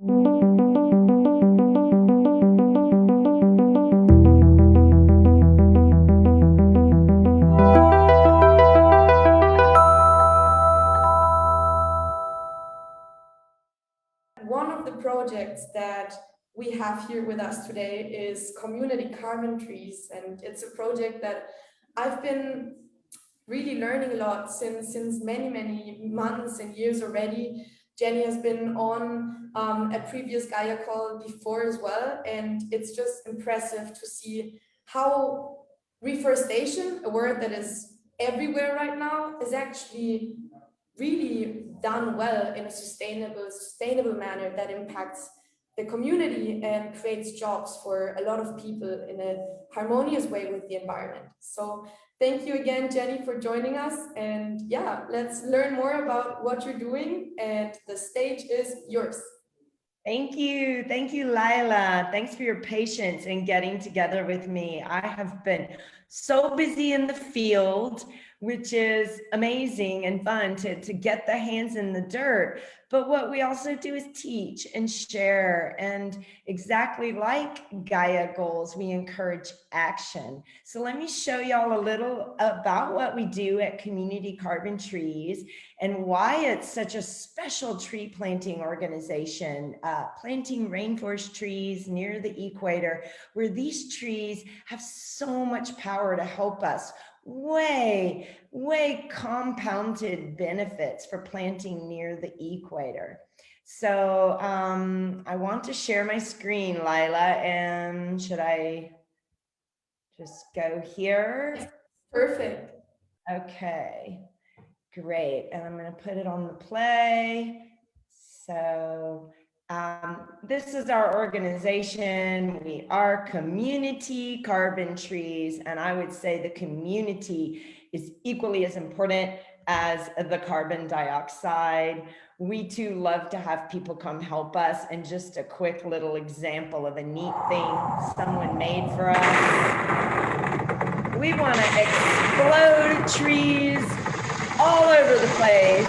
One of the projects that we have here with us today is community carbon trees, and it's a project that I've been really learning a lot since many months and years already. Jenny has been on a previous Gaia call before as well, and it's just impressive to see how reforestation, a word that is everywhere right now, is actually really done well in a sustainable manner that impacts the community and creates jobs for a lot of people in a harmonious way with the environment. So thank you again, Jenny, for joining us. And yeah, let's learn more about what you're doing, and the stage is yours. Thank you, Lila. Thanks for your patience in getting together with me. I have been so busy in the field, which is amazing and fun to get the hands in the dirt. But what we also do is teach and share, and exactly like Gaia goals, we encourage action. So let me show y'all a little about what we do at Community Carbon Trees and why it's such a special tree planting organization, planting rainforest trees near the equator, where these trees have so much power to help us. Way compounded benefits for planting near the equator. So I want to share my screen, Lila, and should I just go here? Perfect. Okay, great. And I'm going to put it on the play. So this is our organization. We are Community Carbon Trees, and I would say the community is equally as important as the carbon dioxide. We too love to have people come help us, and just a quick little example of a neat thing someone made for us. We want to explode trees all over the place.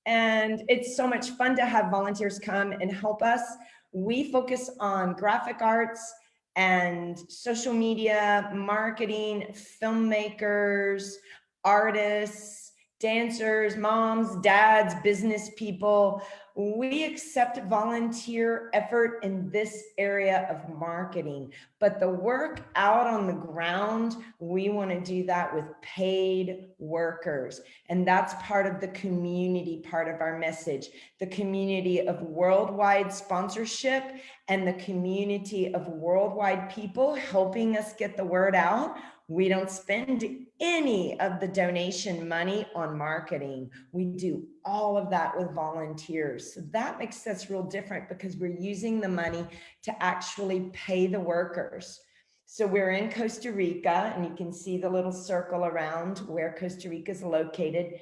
And it's so much fun to have volunteers come and help us. We focus on graphic arts and social media, marketing, filmmakers, artists, dancers, moms, dads, business people. We accept volunteer effort in this area of marketing, but the work out on the ground, we want to do that with paid workers. And that's part of the community part of our message, the community of worldwide sponsorship and the community of worldwide people helping us get the word out. We don't spend any of the donation money on marketing. We do all of that with volunteers. So that makes us real different because we're using the money to actually pay the workers. So we're in Costa Rica, and you can see the little circle around where Costa Rica is located,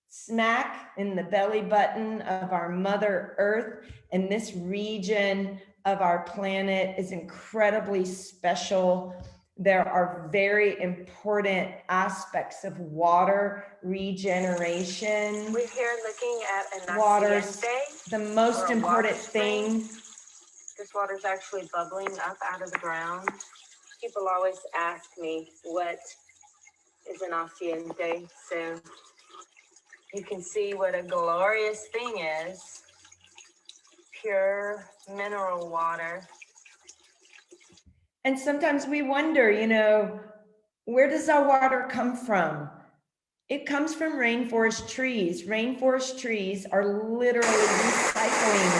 smack in the belly button of our Mother Earth. And this region of our planet is incredibly special. There are very important aspects of water regeneration. We're here looking at a water's the most important thing. This water's actually bubbling up out of the ground. People always ask me what is an naciente, so you can see what a glorious thing is. Pure mineral water. And sometimes we wonder, where does our water come from? It comes from rainforest trees. Rainforest trees are literally recycling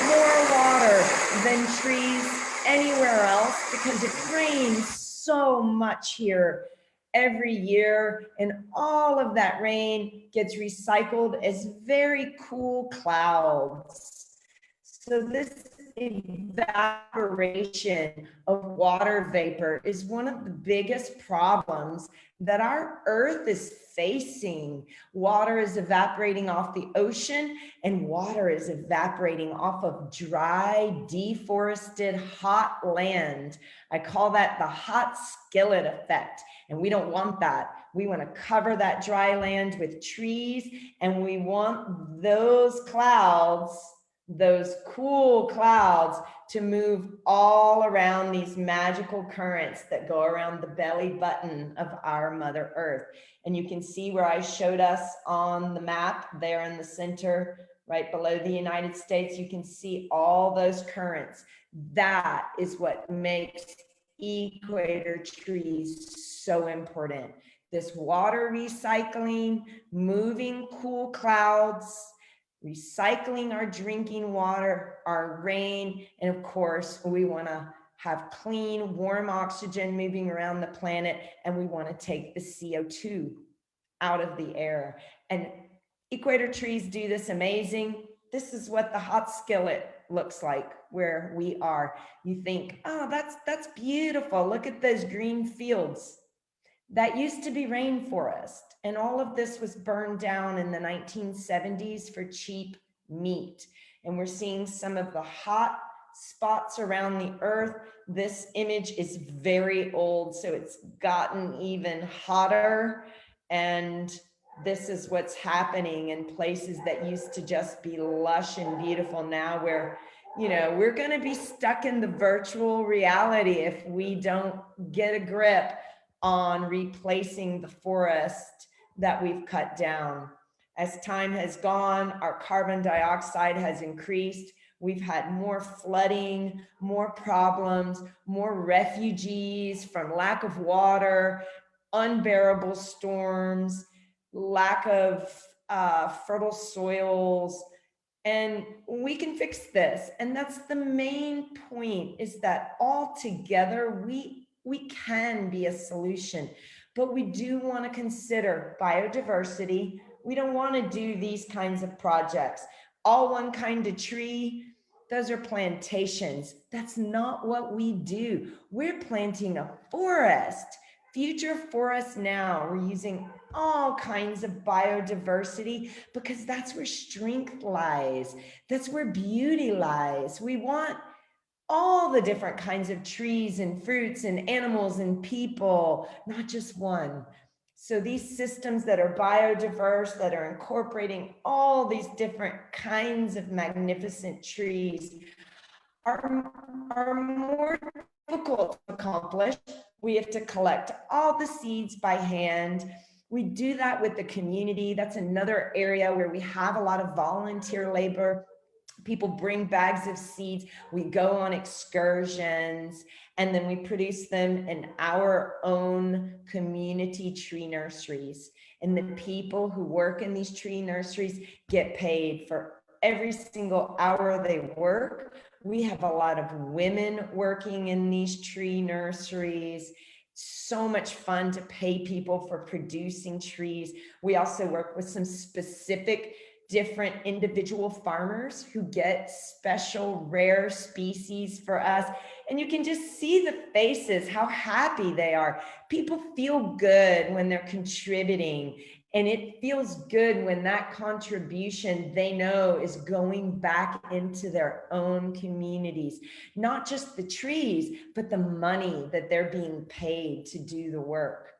more water than trees anywhere else because it rains so much here every year, and all of that rain gets recycled as very cool clouds. So this evaporation of water vapor is one of the biggest problems that our earth is facing. Water is evaporating off the ocean, and water is evaporating off of dry, deforested, hot land. I call that the hot skillet effect, and we don't want that. We want to cover that dry land with trees, and we want those clouds, those cool clouds, to move all around these magical currents that go around the belly button of our Mother Earth. And you can see where I showed us on the map there in the center, right below the United States, you can see all those currents. That is what makes equator trees so important. This water recycling, moving cool clouds, recycling our drinking water, our rain, and of course, we want to have clean, warm oxygen moving around the planet, and we want to take the CO2 out of the air. And equator trees do this amazing. This is what the hot skillet looks like where we are. You think, oh, that's beautiful. Look at those green fields. That used to be rainforest, and all of this was burned down in the 1970s for cheap meat. And we're seeing some of the hot spots around the earth. This image is very old, so it's gotten even hotter. And this is what's happening in places that used to just be lush and beautiful now, where, you know, we're going to be stuck in the virtual reality if we don't get a grip on replacing the forest that we've cut down. As time has gone, our carbon dioxide has increased. We've had more flooding, more problems, more refugees from lack of water, unbearable storms, lack of fertile soils. And we can fix this. And that's the main point, is that all together we can be a solution, but we do want to consider biodiversity. We don't want to do these kinds of projects. All one kind of tree, those are plantations. That's not what we do. We're planting a forest, future forest now. We're using all kinds of biodiversity because that's where strength lies. That's where beauty lies. We want all the different kinds of trees and fruits and animals and people, not just one. So these systems that are biodiverse, that are incorporating all these different kinds of magnificent trees are more difficult to accomplish. We have to collect all the seeds by hand. We do that with the community. That's another area where we have a lot of volunteer labor. People bring bags of seeds, we go on excursions, and then we produce them in our own community tree nurseries. And the people who work in these tree nurseries get paid for every single hour they work. We have a lot of women working in these tree nurseries. So much fun to pay people for producing trees. We also work with some specific different individual farmers who get special rare species for us. And you can just see the faces, how happy they are. People feel good when they're contributing. And it feels good when that contribution they know is going back into their own communities. Not just the trees, but the money that they're being paid to do the work.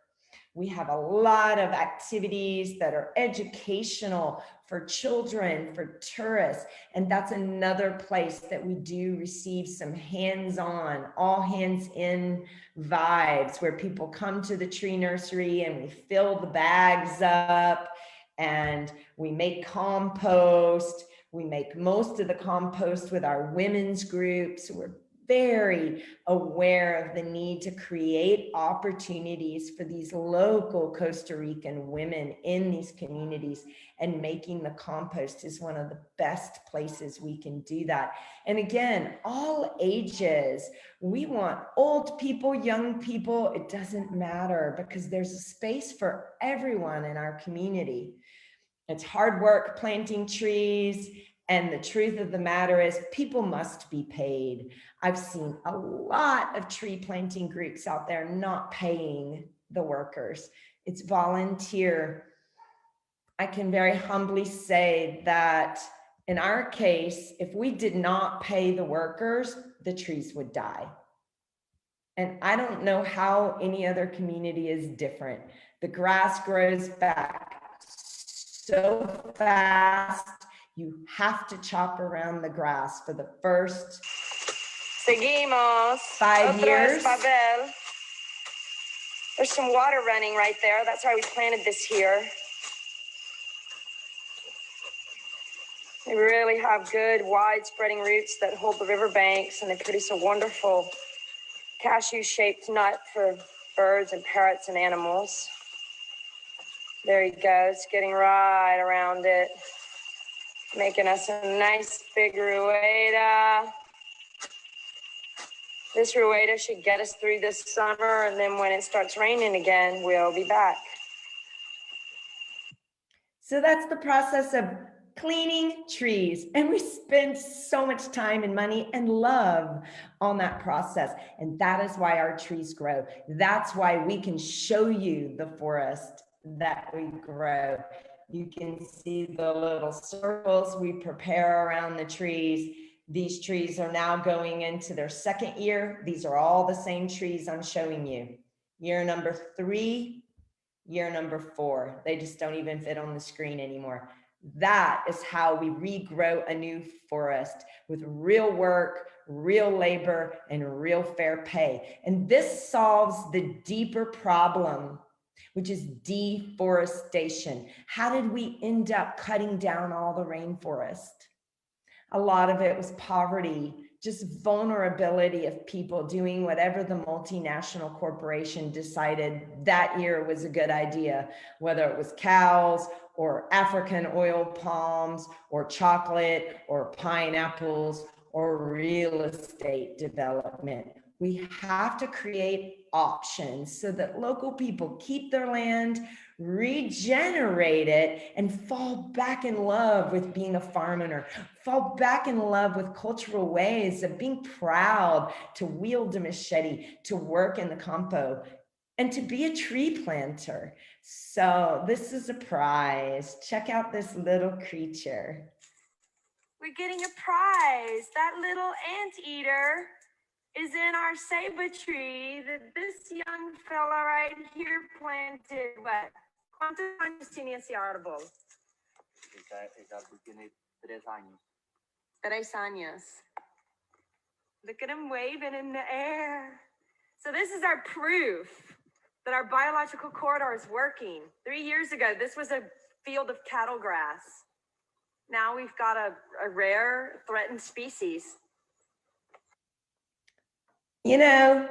We have a lot of activities that are educational for children, for tourists, and that's another place that we do receive some hands-on, all hands-in vibes, where people come to the tree nursery and we fill the bags up and we make compost. We make most of the compost with our women's groups. We're very aware of the need to create opportunities for these local Costa Rican women in these communities, and making the compost is one of the best places we can do that. And again, all ages. We want old people, young people, it doesn't matter, because there's a space for everyone in our community. It's hard work planting trees, And the truth of the matter is people must be paid. I've seen a lot of tree planting groups out there not paying the workers. It's volunteer. I can very humbly say that in our case, if we did not pay the workers, the trees would die. And I don't know how any other community is different. The grass grows back so fast. You have to chop around the grass for the first Seguimos. 5 years. Babel. There's some water running right there. That's why we planted this here. They really have good, wide-spreading roots that hold the riverbanks, and they produce a wonderful cashew-shaped nut for birds and parrots and animals. There he goes, getting right around it, making us a nice big rueda. This rueda should get us through this summer, and then when it starts raining again, we'll be back. So that's the process of cleaning trees. And we spend so much time and money and love on that process. And that is why our trees grow. That's why we can show you the forest that we grow. You can see the little circles we prepare around the trees. These trees are now going into their second year. These are all the same trees I'm showing you. Year number 3, year number 4. They just don't even fit on the screen anymore. That is how we regrow a new forest with real work, real labor, and real fair pay. And this solves the deeper problem, which is deforestation. How did we end up cutting down all the rainforest? A lot of it was poverty, just vulnerability of people doing whatever the multinational corporation decided that year was a good idea, whether it was cows or African oil palms or chocolate or pineapples or real estate development. We have to create options so that local people keep their land, regenerate it, and fall back in love with being a farmer, fall back in love with cultural ways of being proud to wield a machete, to work in the campo, and to be a tree planter. So this is a prize. Check out this little creature. We're getting a prize. That little anteater is in our ceiba tree that this young fella right here planted. What? ¿Cuántos años tiene ese árbol? Ese árbol tiene 3 años. 3 años. Look at him waving in the air. So this is our proof that our biological corridor is working. 3 years ago, this was a field of cattle grass. Now we've got a rare threatened species. You know,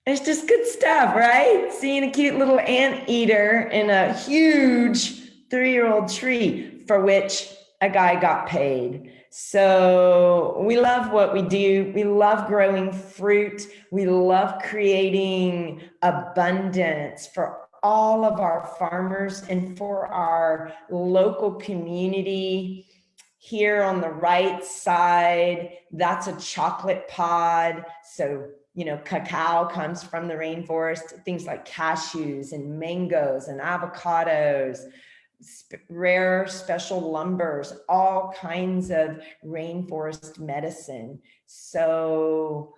it's just good stuff, right? Seeing a cute little anteater in a huge 3-year-old tree for which a guy got paid. So we love what we do. We love growing fruit. We love creating abundance for all of our farmers and for our local community. Here on the right side, that's a chocolate pod. So, you know, cacao comes from the rainforest, things like cashews and mangoes and avocados, rare special lumbers, all kinds of rainforest medicine. So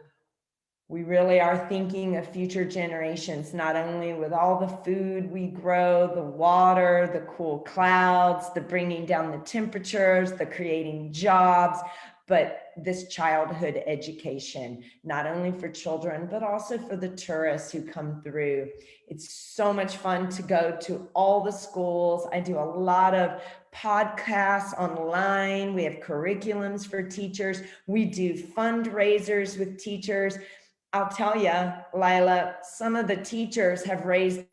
we really are thinking of future generations, not only with all the food we grow, the water, the cool clouds, the bringing down the temperatures, the creating jobs, but this childhood education, not only for children, but also for the tourists who come through. It's so much fun to go to all the schools. I do a lot of podcasts online. We have curriculums for teachers. We do fundraisers with teachers. I'll tell you, Lila, some of the teachers have raised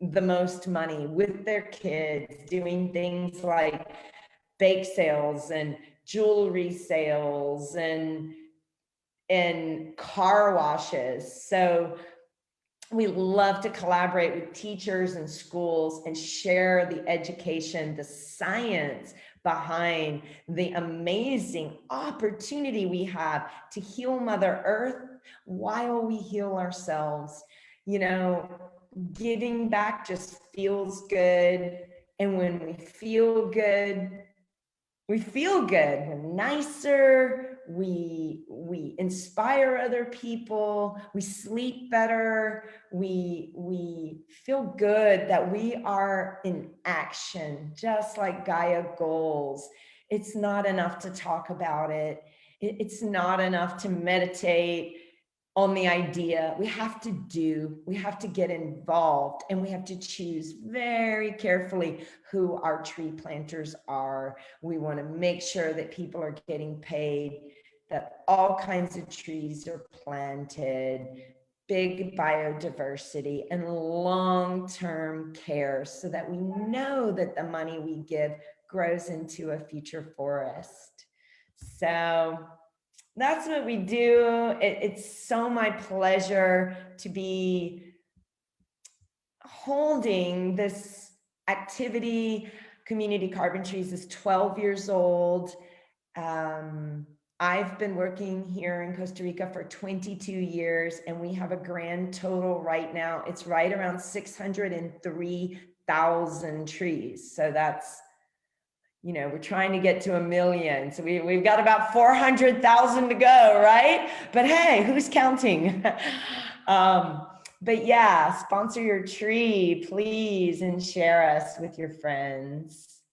the most money with their kids, doing things like bake sales and jewelry sales and car washes. So we love to collaborate with teachers and schools and share the education, the science behind the amazing opportunity we have to heal Mother Earth while we heal ourselves. You know, giving back just feels good. And when we feel good, we're nicer, we inspire other people, we sleep better, we feel good that we are in action, just like Gaia goals. It's not enough to talk about it. It's not enough to meditate on the idea. We have to get involved, and we have to choose very carefully who our tree planters are. We want to make sure that people are getting paid, that all kinds of trees are planted, big biodiversity, and long-term care, so that we know that the money we give grows into a future forest. So that's what we do. It's so my pleasure to be holding this activity. Community Carbon Trees is 12 years old. I've been working here in Costa Rica for 22 years, and we have a grand total right now. It's right around 603,000 trees. So that's, you know, we're trying to get to 1 million. So we've got about 400,000 to go, right? But hey, who's counting? But yeah, sponsor your tree, please, and share us with your friends.